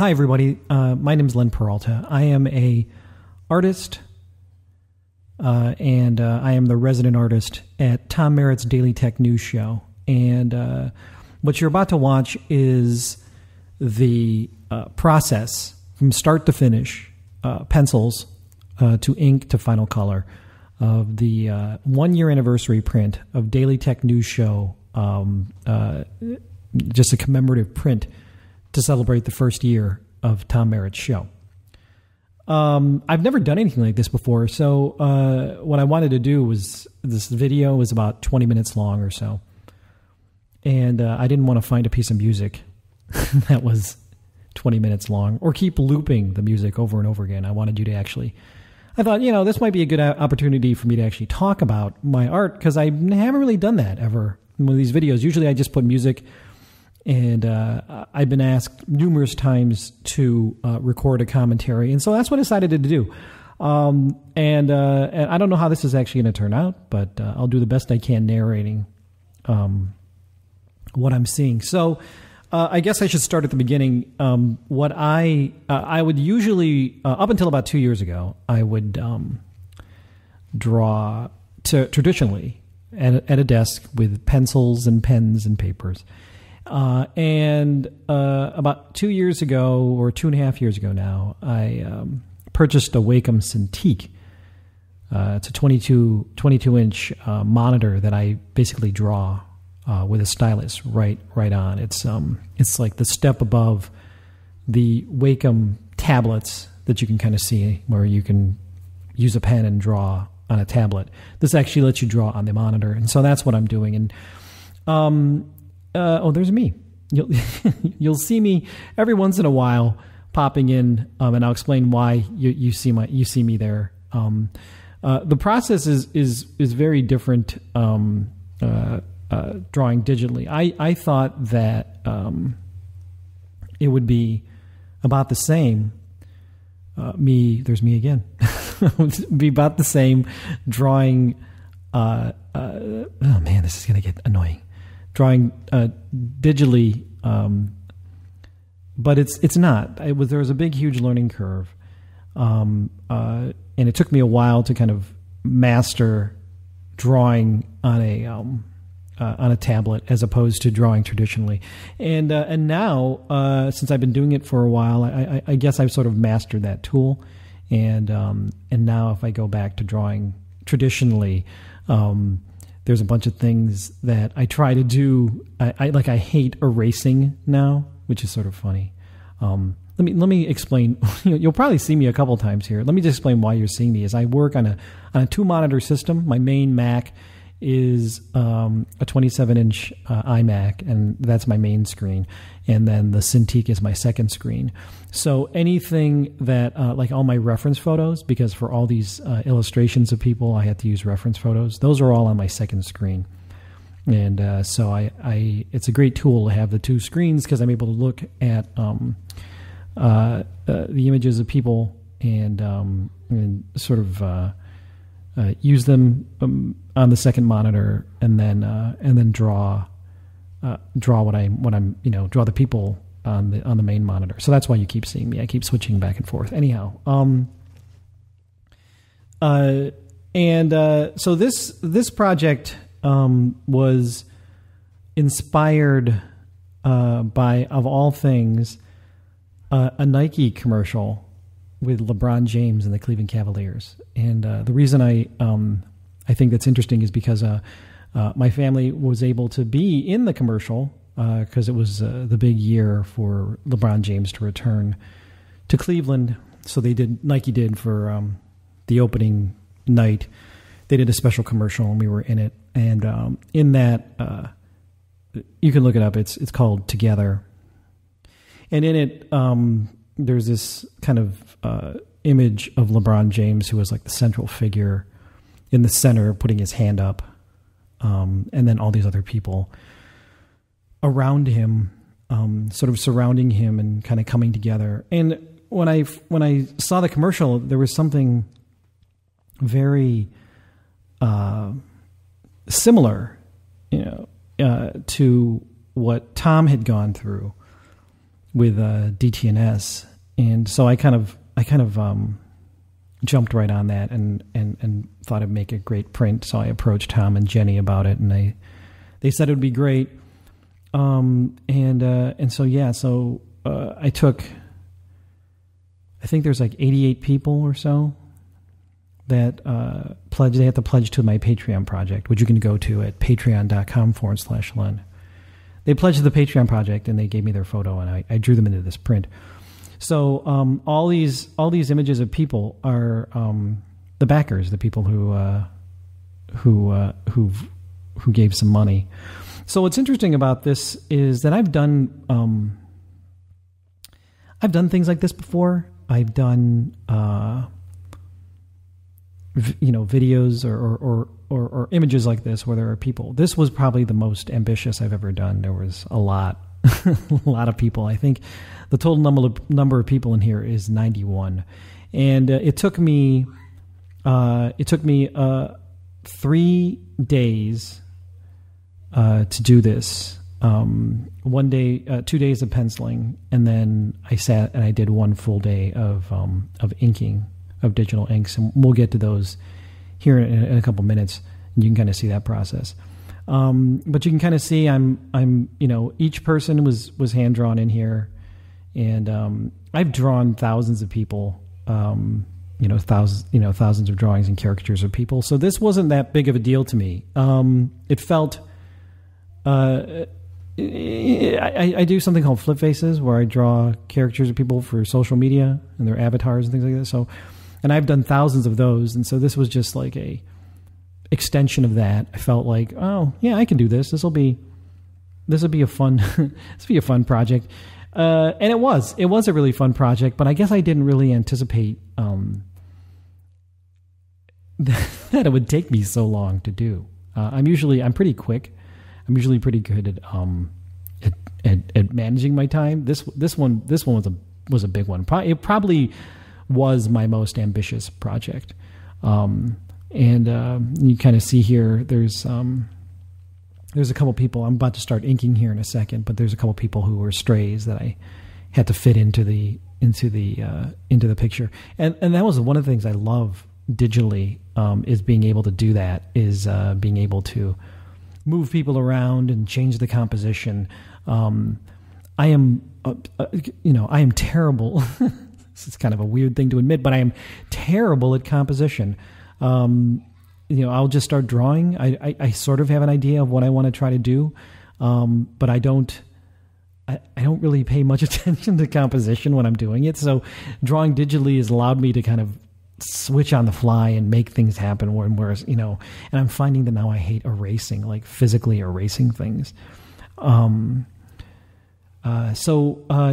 Hi, everybody. My name is Len Peralta. I am a artist, and I am the resident artist at Tom Merritt's Daily Tech News Show. And what you're about to watch is the process from start to finish, pencils to ink to final color, of the 1 year anniversary print of Daily Tech News Show, just a commemorative print to celebrate the first year of Tom Merritt's show. I've never done anything like this before, so what I wanted to do was, this video was about 20 minutes long or so, and I didn't want to find a piece of music that was 20 minutes long, or keep looping the music over and over again. I wanted you to actually, I thought, this might be a good opportunity for me to actually talk about my art, because I haven't really done that ever in one of these videos. Usually I just put music, and I've been asked numerous times to record a commentary, and so that's what I decided to do. And I don't know how this is actually going to turn out, but I'll do the best I can narrating what I'm seeing. So I guess I should start at the beginning. What I would usually, up until about 2 years ago, I would draw traditionally at a desk with pencils and pens and papers. And about 2 years ago, or 2.5 years ago now, I purchased a Wacom Cintiq. It's a 22-inch monitor that I basically draw with a stylus right on. It's like the step above the Wacom tablets that you can kind of see, where you can use a pen and draw on a tablet. This actually lets you draw on the monitor, and so that's what I'm doing. And there's me. You'll see me every once in a while popping in, and I'll explain why you see me there. The process is very different. Drawing digitally, I thought that it would be about the same. There's me again. Be about the same drawing. Oh man, this is gonna get annoying. Drawing digitally, but it's not. There was a big, huge learning curve, and it took me a while to kind of master drawing on a tablet as opposed to drawing traditionally. And now, since I've been doing it for a while, I guess I've sort of mastered that tool. And now, if I go back to drawing traditionally, there's a bunch of things that I try to do. I hate erasing now, which is sort of funny. Let me explain. You'll probably see me a couple times here. Let me just explain why you're seeing me. Is I work on a 2-monitor system. My main Mac is a 27-inch iMac, and that's my main screen. And then the Cintiq is my second screen. So anything that, like all my reference photos, because for all these illustrations of people, I had to use reference photos. Those are all on my second screen. And so it's a great tool to have the two screens, because I'm able to look at the images of people and sort of use them on the second monitor, and then draw draw the people on the main monitor. So that's why you keep seeing me. I keep switching back and forth. Anyhow, so this project was inspired by, of all things, a Nike commercial with LeBron James and the Cleveland Cavaliers. And the reason I think that's interesting is because my family was able to be in the commercial, because it was the big year for LeBron James to return to Cleveland. So Nike did for the opening night, they did a special commercial, and we were in it. And in that, you can look it up. It's called Together. And in it, there's this kind of image of LeBron James, who was like the central figure in the center, putting his hand up, and then all these other people around him, sort of surrounding him and kind of coming together. And when I saw the commercial, there was something very similar, to what Tom had gone through DTNS, and so I kind of jumped right on that and thought it'd make a great print. So I approached Tom and Jenny about it, and they said it would be great. So I took, I think there's like 88 people or so that pledge. They have to pledge to my Patreon project, which you can go to at patreon.com/Len. They pledged to the Patreon project, and they gave me their photo, and I drew them into this print. So all these images of people are the backers, the people who gave some money. So what's interesting about this is that I've done things like this before. I've done videos or images like this where there are people. This was probably the most ambitious I've ever done. There was a lot of people. I think the total number of people in here is 91, and it took me 3 days to do this. 1 day, 2 days of penciling, and then I sat and I did 1 full day of inking, of digital inks, and we'll get to those here in a couple minutes, and you can kind of see that process. But you can kind of see I'm each person was hand drawn in here, and I've drawn thousands of people, thousands of drawings and caricatures of people. So this wasn't that big of a deal to me. It felt. I do something called flip faces, where I draw caricatures of people for social media and their avatars and things like that. So, and I've done thousands of those, and so this was just like a extension of that. I felt like, oh yeah, I can do this. This will be a fun, project. And it was a really fun project, but I guess I didn't really anticipate that it would take me so long to do. I'm pretty quick. I'm usually pretty good at managing my time. This one was a big one. It probably was my most ambitious project. And you kind of see here, there's a couple people. I'm about to start inking here in a second, but there's a couple people who were strays that I had to fit into the picture. And that was one of the things I love digitally, is being able to do that, is being able to move people around and change the composition. I am terrible. This is kind of a weird thing to admit, but I am terrible at composition. I'll just start drawing. I sort of have an idea of what I want to try to do, but I don't really pay much attention to composition when I'm doing it. So drawing digitally has allowed me to kind of switch on the fly and make things happen. Whereas, and I'm finding that now I hate erasing, like physically erasing things. So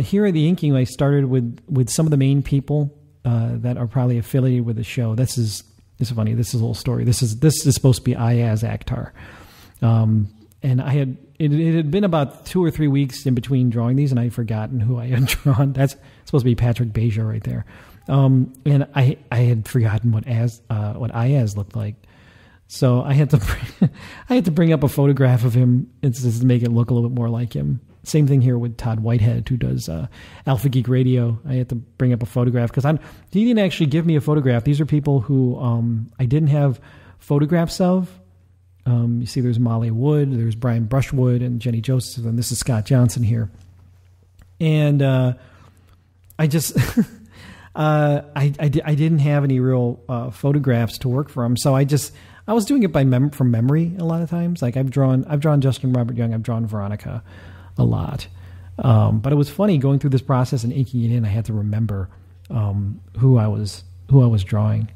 here at the inking, I started with some of the main people that are probably affiliated with the show. This is funny. This is a little story. This is supposed to be Ayaz Akhtar. And it had been about 2 or 3 weeks in between drawing these, and I had forgotten who I had drawn. That's supposed to be Patrick Beja right there. And I had forgotten what Ayaz looked like. So I had to bring up a photograph of him to make it look a little bit more like him. Same thing here with Todd Whitehead, who does Alpha Geek Radio. I had to bring up a photograph because he didn't actually give me a photograph. These are people who I didn't have photographs of. You see, there's Molly Wood, there's Brian Brushwood, and Jenny Joseph, and this is Scott Johnson here. And I just I didn't have any real photographs to work from, so I was doing it from memory a lot of times. Like I've drawn Justin Robert Young, I've drawn Veronica a lot, but it was funny going through this process and inking it in. I had to remember who I was drawing.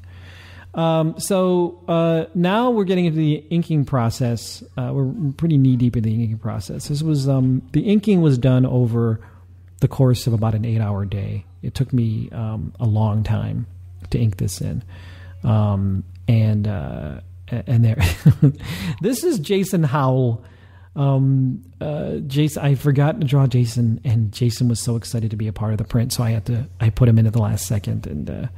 So now we're getting into the inking process. We're pretty knee deep in the inking process. This was the inking was done over the course of about an 8-hour day. It took me a long time to ink this in, and there. This is Jason Howell. Jason, I forgot to draw Jason, and Jason was so excited to be a part of the print, so I put him in at the last second, and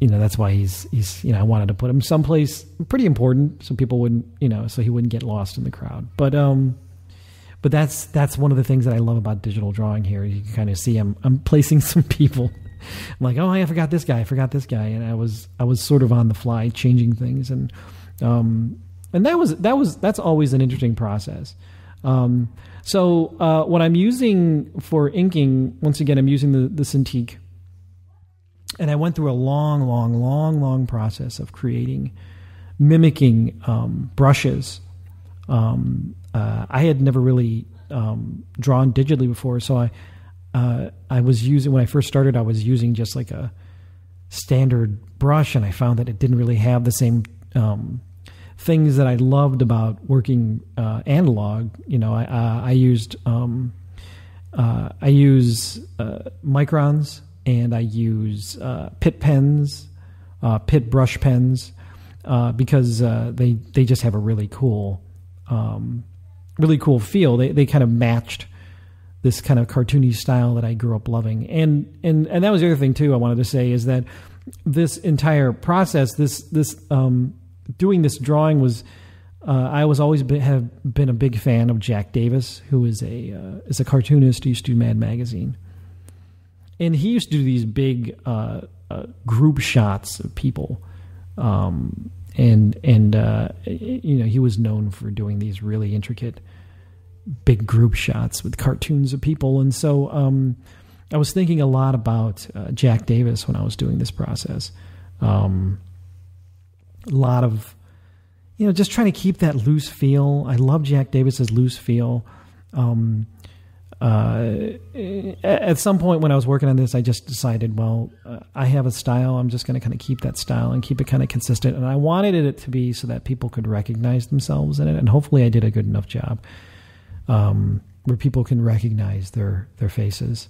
that's why he's I wanted to put him someplace pretty important so people wouldn't so he wouldn't get lost in the crowd. But but that's one of the things that I love about digital drawing here. You can kind of see I'm placing some people. I'm like, oh, I forgot this guy, and I was sort of on the fly changing things, and that's always an interesting process. So what I'm using for inking, once again, I'm using the Cintiq, and I went through a long process of mimicking brushes. I had never really drawn digitally before, so I was using, when I first started, I was using just like a standard brush, and I found that it didn't really have the same things that I loved about working analog. I use microns, and I use Pitt pens, Pitt brush pens, because they just have a really cool feel. They kind of matched this kind of cartoony style that I grew up loving, and that was the other thing too I wanted to say, is that this entire process, this doing this drawing was, I was always have been a big fan of Jack Davis, who is a cartoonist who used to do Mad Magazine, and he used to do these big group shots of people, and he was known for doing these really intricate big group shots with cartoons of people, and so I was thinking a lot about Jack Davis when I was doing this process. A lot of, just trying to keep that loose feel. I love Jack Davis's loose feel. At some point when I was working on this, I just decided, well, I have a style. I'm just going to kind of keep that style and keep it kind of consistent. And I wanted it to be so that people could recognize themselves in it. And hopefully I did a good enough job where people can recognize their faces.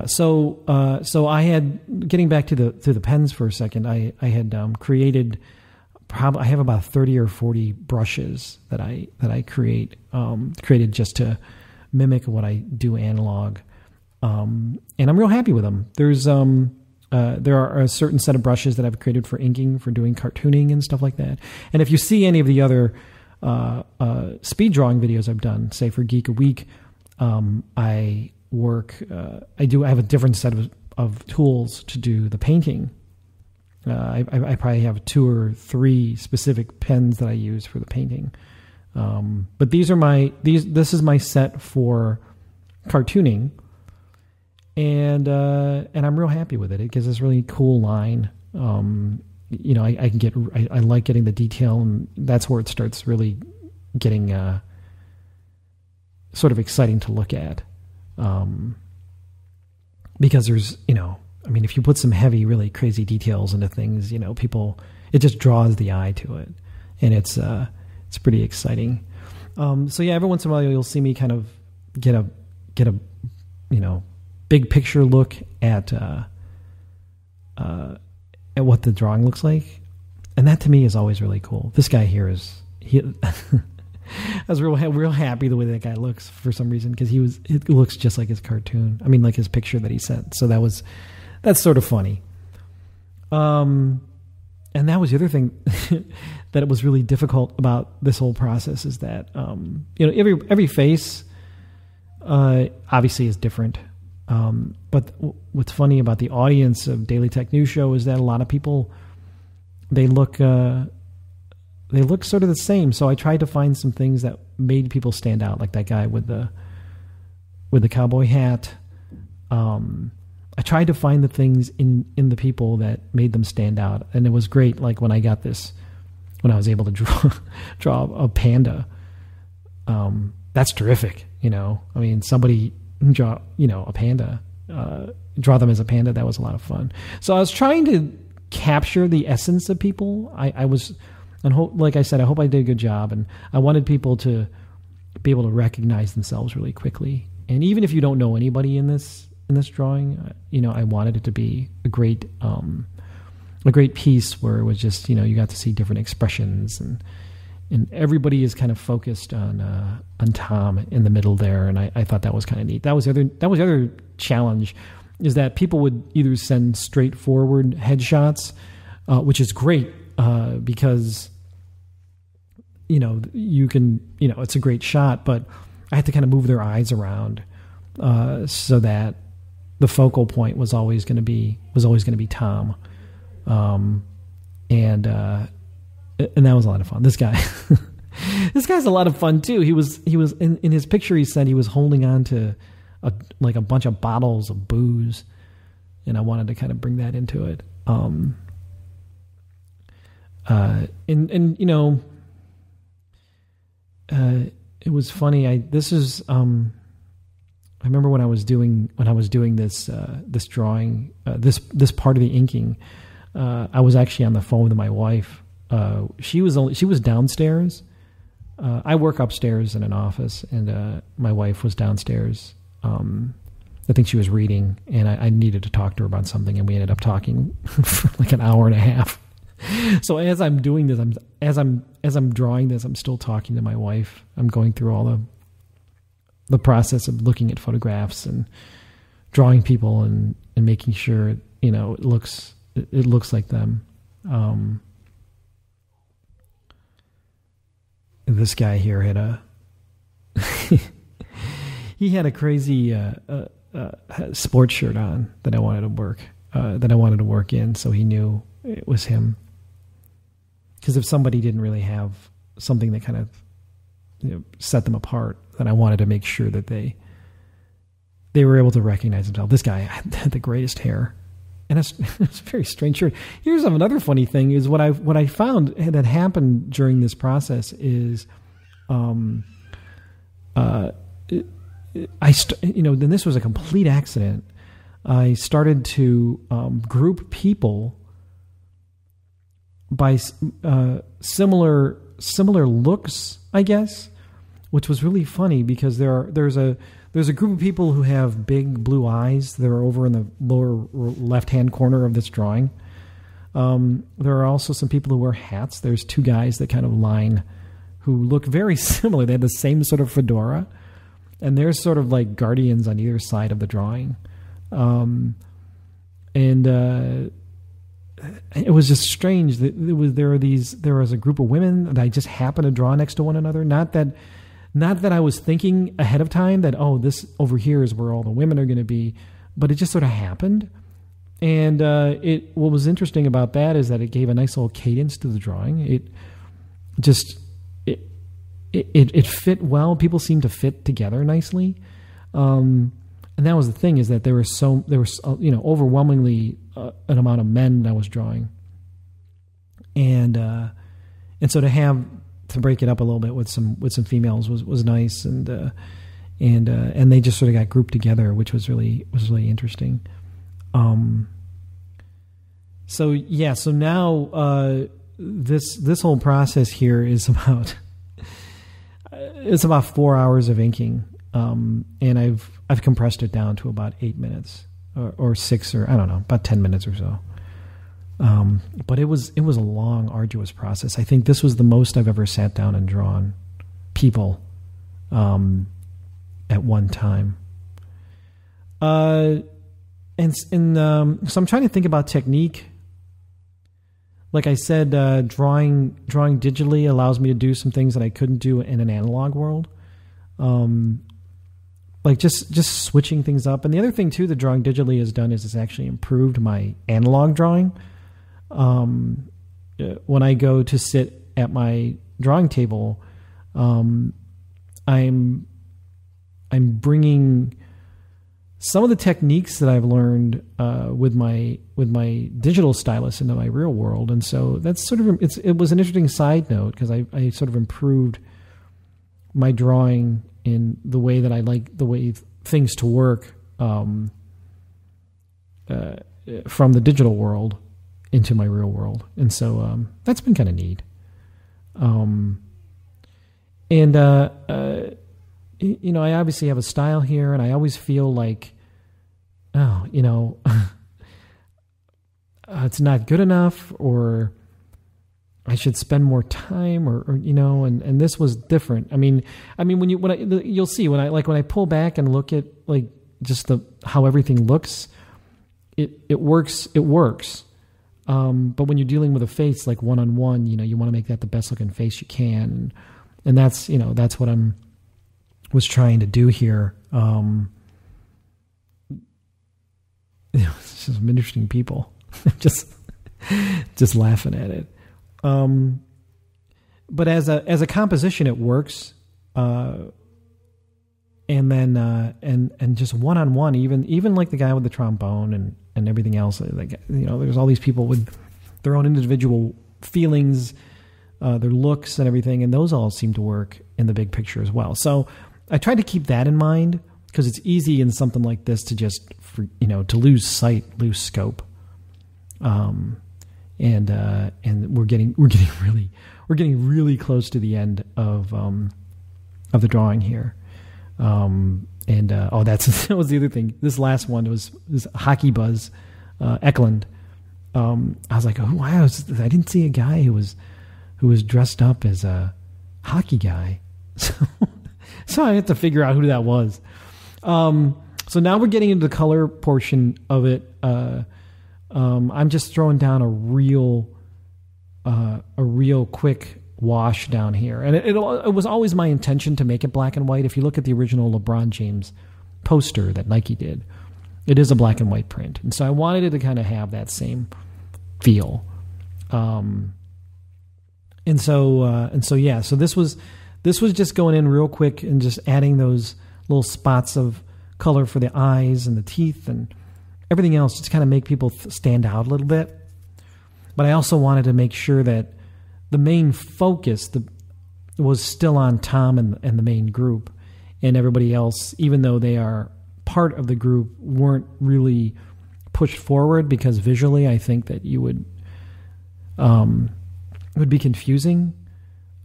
So I had, getting back to the pens for a second, I had created, I have about 30 or 40 brushes that I created just to mimic what I do analog, and I'm real happy with them. There are a certain set of brushes that I've created for inking, for doing cartooning and stuff like that. And if you see any of the other speed drawing videos I've done, say for Geek a Week, I have a different set of tools to do the painting. I probably have 2 or 3 specific pens that I use for the painting. But this is my set for cartooning, and I'm real happy with it. It gives this really cool line. I like getting the detail, and that's where it starts really getting sort of exciting to look at. Because there's, if you put some heavy, really crazy details into things, it just draws the eye to it, and it's pretty exciting. So yeah, every once in a while you'll see me kind of get a big picture look at what the drawing looks like, and that to me is always really cool. This guy here I was real happy the way that guy looks for some reason, because it looks just like his cartoon. I mean, like his picture that he sent. So that's sort of funny. And that was the other thing that it was really difficult about this whole process, is that every face obviously is different. But what's funny about the audience of Daily Tech News Show is that a lot of people, they look sort of the same. So I tried to find some things that made people stand out, like that guy with the cowboy hat. I tried to find the things in the people that made them stand out, and it was great. Like when I was able to draw a panda. That's terrific. Somebody draw a panda, draw them as a panda. That was a lot of fun. So I was trying to capture the essence of people. Like I said, I hope I did a good job, and I wanted people to be able to recognize themselves really quickly. And even if you don't know anybody in this drawing, I wanted it to be a great piece where it was just, you got to see different expressions, and everybody is kind of focused on Tom in the middle there, and I thought that was kind of neat. That was the other challenge, is that people would either send straightforward headshots, which is great. Because you can, it's a great shot, but I had to kind of move their eyes around so that the focal point was always going to be Tom, and that was a lot of fun. This guy, this guy's a lot of fun too. He was in his picture. He said he was holding on to a bunch of bottles of booze, and I wanted to kind of bring that into it. It was funny. I remember when I was doing this drawing, this part of the inking. I was actually on the phone with my wife. She was downstairs. I work upstairs in an office, and my wife was downstairs. I think she was reading, and I needed to talk to her about something, and we ended up talking for like an hour and a half. So as I'm doing this, as I'm drawing this, I'm still talking to my wife. I'm going through all the process of looking at photographs and drawing people and making sure it looks like them. This guy here had he had a crazy sports shirt on that I wanted to work in, so he knew it was him. Because if somebody didn't really have something that kind of set them apart, then I wanted to make sure that they were able to recognize themselves. This guy had the greatest hair, and it's a very strange shirt. Here's another funny thing: is what I found that happened during this process is, then this was a complete accident. I started to group people by similar looks, I guess, which was really funny because there's a group of people who have big blue eyes. They're over in the lower left-hand corner of this drawing. There are also some people who wear hats. There's two guys that kind of line who look very similar. They had the same sort of fedora, and they're sort of like guardians on either side of the drawing. It was just strange that there was a group of women that I just happened to draw next to one another. Not that I was thinking ahead of time that, this over here is where all the women are going to be, but it just sort of happened. And what was interesting about that is that it gave a nice little cadence to the drawing. It fit well. People seemed to fit together nicely. And that was the thing, is that there was overwhelmingly an amount of men that I was drawing, and so to break it up a little bit with some females was nice, and they just sort of got grouped together, which was really interesting. So now this whole process here is about 4 hours of inking, and I've compressed it down to about 8 minutes or 6, or I don't know, about 10 minutes or so. But it was a long, arduous process. I think this was the most I've ever sat down and drawn people at one time. So I'm trying to think about technique. Like I said, drawing digitally allows me to do some things that I couldn't do in an analog world. Like just switching things up. And the other thing too that drawing digitally has done is it's actually improved my analog drawing. When I go to sit at my drawing table, I'm bringing some of the techniques that I've learned with my digital stylus into my real world. And so that's sort of, it was an interesting side note, because I sort of improved my drawing in the way that I like the way things to work from the digital world into my real world. And so that's been kind of neat. I obviously have a style here, and I always feel like, it's not good enough, or I should spend more time, and this was different. I mean, you'll see when I pull back and look at how everything looks, it works. But when you're dealing with a face like one-on-one, you want to make that the best looking face you can. And that's, that's what was trying to do here. It's just some interesting people just laughing at it. But as a composition, it works. And then, and just one-on-one, even like the guy with the trombone and everything else, like, there's all these people with their own individual feelings, their looks and everything. And those all seem to work in the big picture as well. So I tried to keep that in mind, because it's easy in something like this to just, to lose sight, lose scope. And we're getting really close to the end of the drawing here. That was the other thing. This last one was this Hockey Buzz, Eklund. I was like, oh wow, I didn't see a guy who was dressed up as a hockey guy. So I had to figure out who that was. So now we're getting into the color portion of it. I'm just throwing down a real quick wash down here. And it was always my intention to make it black and white. If you look at the original LeBron James poster that Nike did, it is a black and white print. And so I wanted it to kind of have that same feel. So this was just going in real quick and just adding those little spots of color for the eyes and the teeth and everything else, just kind of make people stand out a little bit. But I also wanted to make sure that the main focus was still on Tom and the main group, and everybody else, even though they are part of the group, weren't really pushed forward, because visually I think that it would be confusing.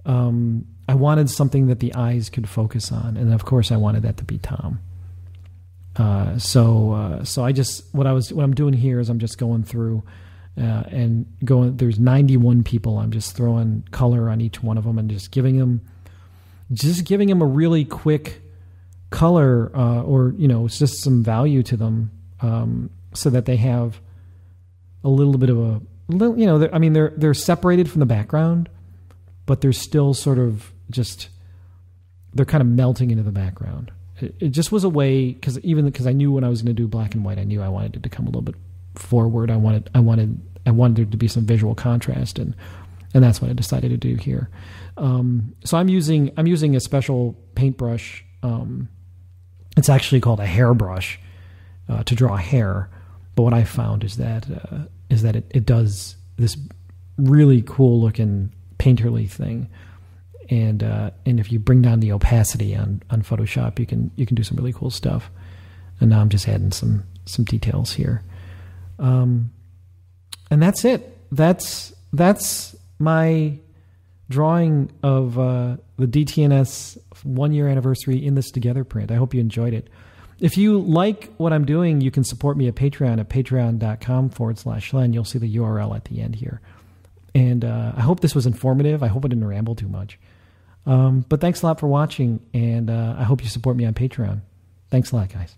I wanted something that the eyes could focus on, and of course I wanted that to be Tom. So I just what I'm doing here is I'm just going through and going. There's 91 people. I'm just throwing color on each one of them and just giving them a really quick color, or it's just some value to them, so that they have a little bit of a little. They're separated from the background, but they're still sort of just they're kind of melting into the background. It just was a way, because I knew when I was going to do black and white, I knew I wanted it to come a little bit forward. I wanted there to be some visual contrast, and that's what I decided to do here. So I'm using a special paintbrush. It's actually called a hairbrush to draw hair. But what I found is that it does this really cool looking painterly thing. And if you bring down the opacity on Photoshop, you can do some really cool stuff. And now I'm just adding some details here. And that's it. That's my drawing of the DTNS 1 year anniversary In This Together print. I hope you enjoyed it. If you like what I'm doing, you can support me at Patreon at patreon.com/Len. You'll see the URL at the end here. And I hope this was informative. I hope I didn't ramble too much. But thanks a lot for watching, and I hope you support me on Patreon. Thanks a lot, guys.